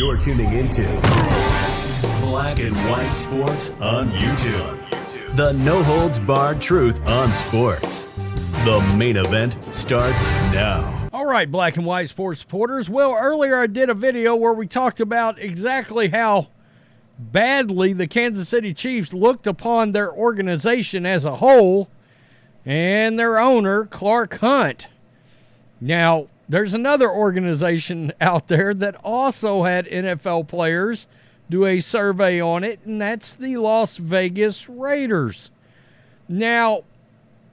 You're tuning into Black and White Sports on YouTube. The no-holds-barred truth on sports. The main event starts now. All right, Black and White Sports supporters. Well, earlier I did a video where we talked about exactly how badly the Kansas City Chiefs looked upon their organization as a whole and their owner, Clark Hunt. Now, there's another organization out there that also had NFL players do a survey on it, and that's the Las Vegas Raiders. Now,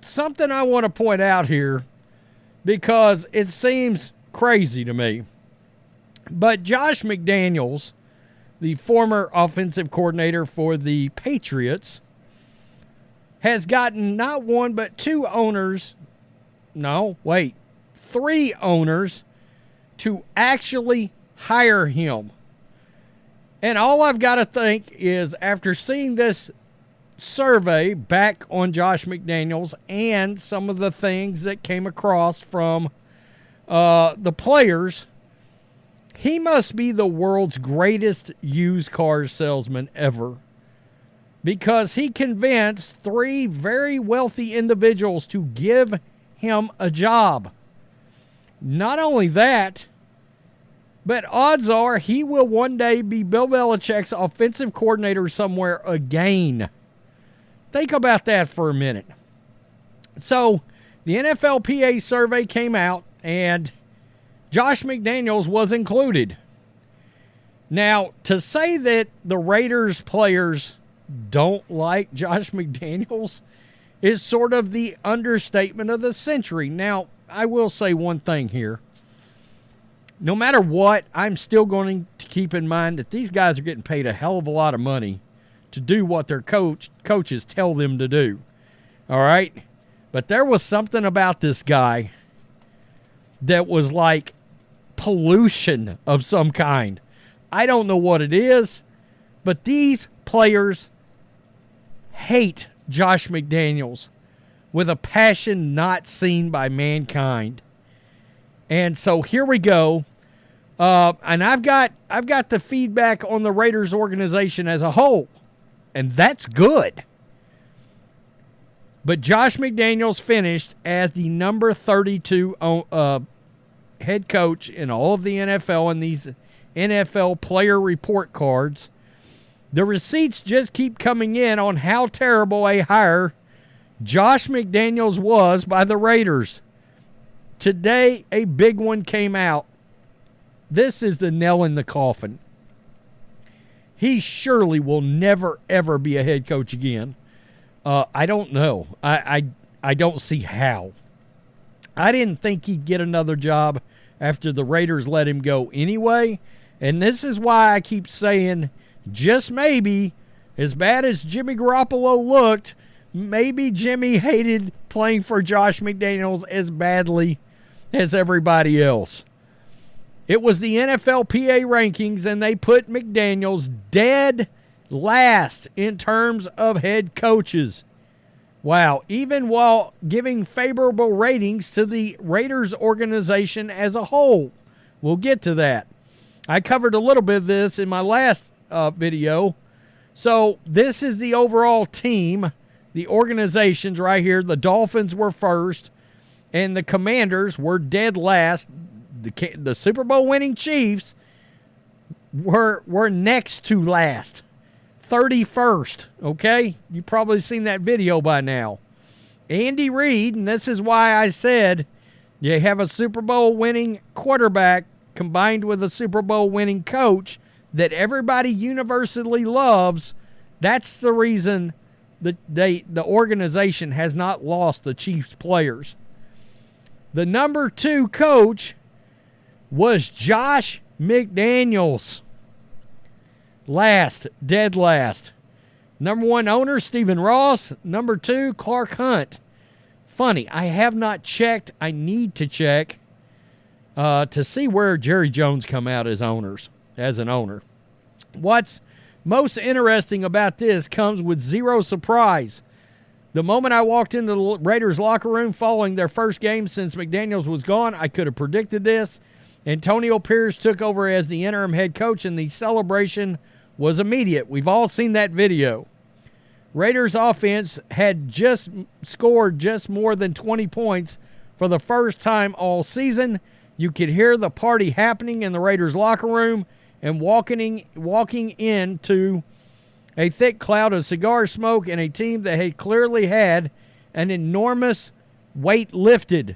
something I want to point out here, because it seems crazy to me, but Josh McDaniels, the former offensive coordinator for the Patriots, has gotten not one but two owners, three owners to actually hire him. And all I've got to think is, after seeing this survey back on Josh McDaniels and some of the things that came across from the players, he must be the world's greatest used car salesman ever, because he convinced three very wealthy individuals to give him a job. Not only that, but odds are he will one day be Bill Belichick's offensive coordinator somewhere again. Think about that for a minute. So, the NFLPA survey came out, and Josh McDaniels was included. Now, to say that the Raiders players don't like Josh McDaniels is sort of the understatement of the century. Now, I will say one thing here. No matter what, I'm still going to keep in mind that these guys are getting paid a hell of a lot of money to do what their coaches tell them to do. All right? But there was something about this guy that was like pollution of some kind. I don't know what it is, but these players hate Josh McDaniels with a passion not seen by mankind. And so here we go. And I've got the feedback on the Raiders organization as a whole, and that's good. But Josh McDaniels finished as the number 32 head coach in all of the NFL in these NFL player report cards. The receipts just keep coming in on how terrible a hire Josh McDaniels was by the Raiders. Today, a big one came out. This is the nail in the coffin. He surely will never, ever be a head coach again. I don't know. I don't see how. I didn't think he'd get another job after the Raiders let him go anyway. And this is why I keep saying, just maybe, as bad as Jimmy Garoppolo looked, maybe Jimmy hated playing for Josh McDaniels as badly as everybody else. It was the NFLPA rankings, and they put McDaniels dead last in terms of head coaches. Wow, even while giving favorable ratings to the Raiders organization as a whole. We'll get to that. I covered a little bit of this in my last video. So this is the overall team, the organizations right here. The Dolphins were first, and the Commanders were dead last. The Super Bowl winning Chiefs were next to last, 31st, okay? You've probably seen that video by now. Andy Reid, and this is why I said you have a Super Bowl winning quarterback combined with a Super Bowl winning coach that everybody universally loves. That's the reason that the organization has not lost the Chiefs players. The number 2 coach was Josh McDaniels. Last, dead last. Number 1 owner, Stephen Ross. Number 2, Clark Hunt. Funny, I have not checked. I need to check to see where Jerry Jones come out as an owner. What's most interesting about this comes with zero surprise. The moment I walked into the Raiders locker room following their first game since McDaniels was gone, I could have predicted this. Antonio Pierce took over as the interim head coach, and the celebration was immediate. We've all seen that video. Raiders offense had just scored just more than 20 points for the first time all season. You could hear the party happening in the Raiders locker room, and walking into a thick cloud of cigar smoke, and a team that had clearly had an enormous weight lifted.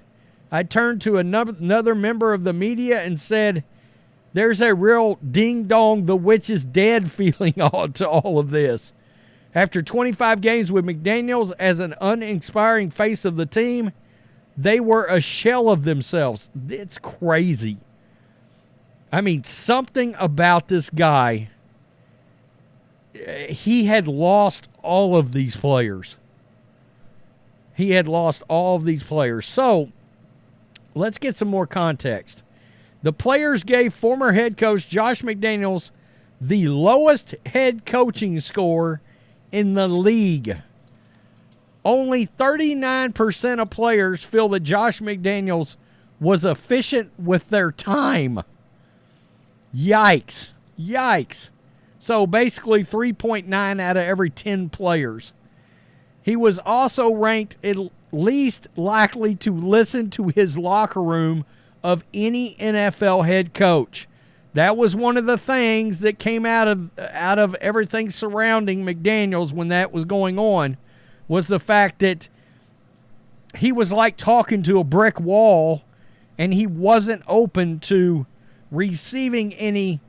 I turned to another member of the media and said, there's a real ding-dong, the witch is dead feeling to all of this. After 25 games with McDaniels as an uninspiring face of the team, they were a shell of themselves. It's crazy. I mean, something about this guy, he had lost all of these players. So, let's get some more context. The players gave former head coach Josh McDaniels the lowest head coaching score in the league. Only 39% of players feel that Josh McDaniels was efficient with their time. Yikes. So basically 3.9 out of every 10 players. He was also ranked at least likely to listen to his locker room of any NFL head coach. That was one of the things that came out of everything surrounding McDaniels when that was going on, was the fact that he was like talking to a brick wall, and he wasn't open to receiving any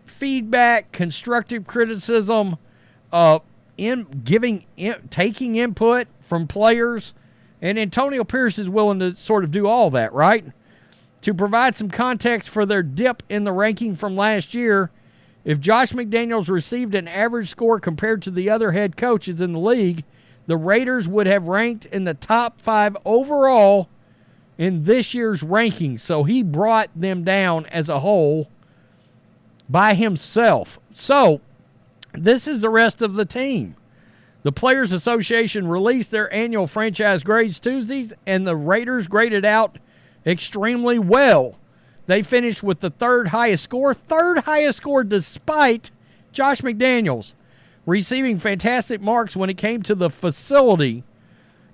feedback, constructive criticism, taking input from players. And Antonio Pierce is willing to sort of do all that, right? To provide some context for their dip in the ranking from last year, if Josh McDaniels received an average score compared to the other head coaches in the league, the Raiders would have ranked in the top 5 overall in this year's ranking. So he brought them down as a whole by himself. So this is the rest of the team. The Players Association released their annual franchise grades Tuesdays, and the Raiders graded out extremely well. They finished with the third highest score despite Josh McDaniels receiving fantastic marks when it came to the facility.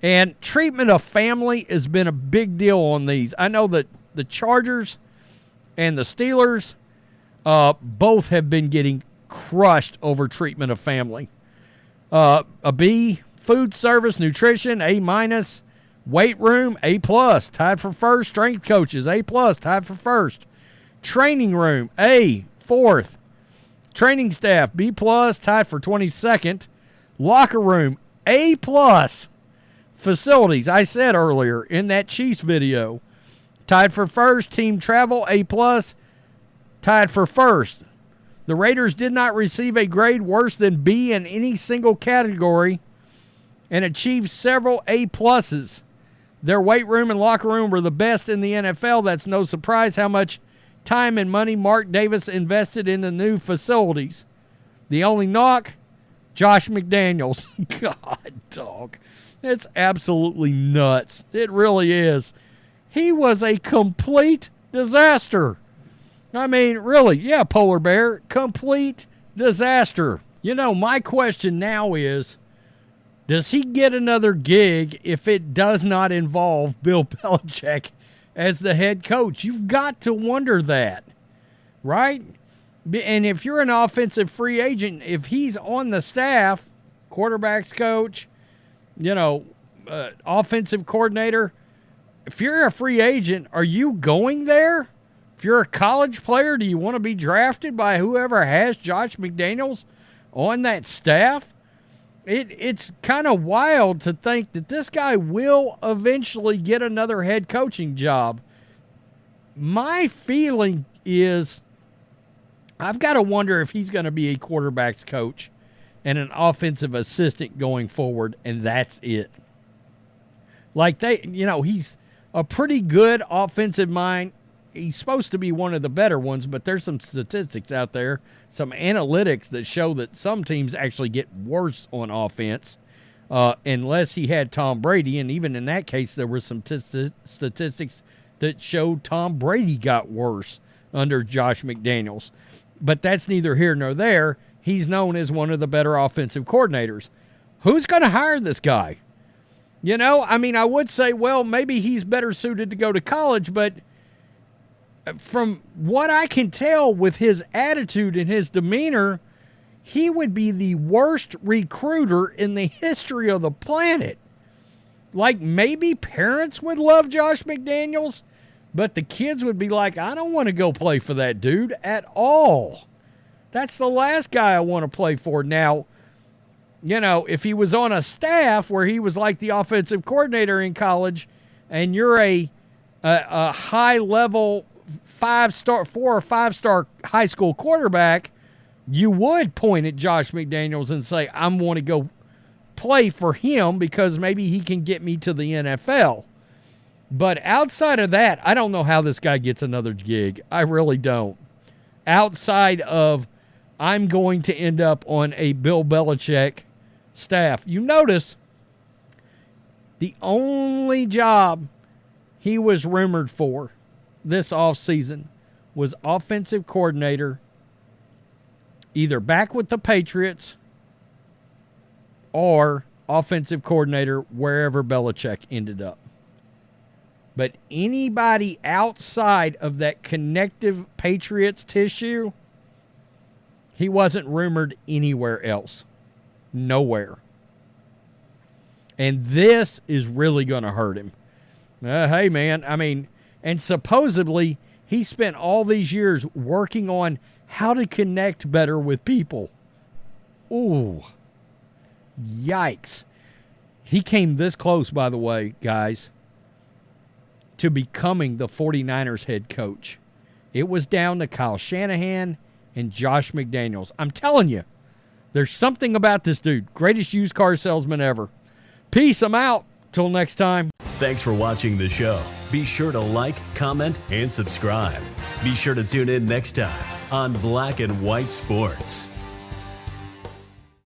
And treatment of family has been a big deal on these. I know that the Chargers and the Steelers both have been getting crushed over treatment of family. A B, food service, nutrition, A-, weight room, A+, tied for first. Strength coaches, A+, tied for first. Training room, A, fourth. Training staff, B+, tied for 22nd. Locker room, A+. Facilities, I said earlier in that Chiefs video, tied for first. Team travel, A+, tied for first. The Raiders did not receive a grade worse than B in any single category and achieved several A+. Their weight room and locker room were the best in the NFL. That's no surprise how much time and money Mark Davis invested in the new facilities. The only knock, Josh McDaniels. God, dog. It's absolutely nuts. It really is. He was a complete disaster. I mean, really, yeah, Polar Bear, complete disaster. You know, my question now is, does he get another gig if it does not involve Bill Belichick as the head coach? You've got to wonder that, right? And if you're an offensive free agent, if he's on the staff, quarterbacks coach, offensive coordinator, if you're a free agent, are you going there? If you're a college player, do you want to be drafted by whoever has Josh McDaniels on that staff? It's kind of wild to think that this guy will eventually get another head coaching job. My feeling is I've got to wonder if he's going to be a quarterback's coach and an offensive assistant going forward, and that's it. Like he's a pretty good offensive mind. He's supposed to be one of the better ones, but there's some statistics out there, some analytics that show that some teams actually get worse on offense unless he had Tom Brady. And even in that case, there were some statistics that showed Tom Brady got worse under Josh McDaniels. But that's neither here nor there. He's known as one of the better offensive coordinators. Who's going to hire this guy? You know, I mean, I would say, well, maybe he's better suited to go to college, but from what I can tell with his attitude and his demeanor, he would be the worst recruiter in the history of the planet. Like, maybe parents would love Josh McDaniels, but the kids would be like, I don't want to go play for that dude at all. That's the last guy I want to play for. Now, you know, if he was on a staff where he was like the offensive coordinator in college and you're a high-level 4 or 5-star high school quarterback, you would point at Josh McDaniels and say, I want to go play for him because maybe he can get me to the NFL. But outside of that, I don't know how this guy gets another gig. I really don't. Outside of I'm going to end up on a Bill Belichick staff. You notice the only job he was rumored for this offseason was offensive coordinator, either back with the Patriots or offensive coordinator wherever Belichick ended up. But anybody outside of that connective Patriots tissue, he wasn't rumored anywhere else. Nowhere. And this is really going to hurt him. Hey, man, I mean, and supposedly he spent all these years working on how to connect better with people. Ooh. Yikes. He came this close, by the way, guys, to becoming the 49ers head coach. It was down to Kyle Shanahan and Josh McDaniels. I'm telling you, there's something about this dude. Greatest used car salesman ever. Peace, I'm out. Till next time. Thanks for watching the show. Be sure to like, comment, and subscribe. Be sure to tune in next time on Black and White Sports.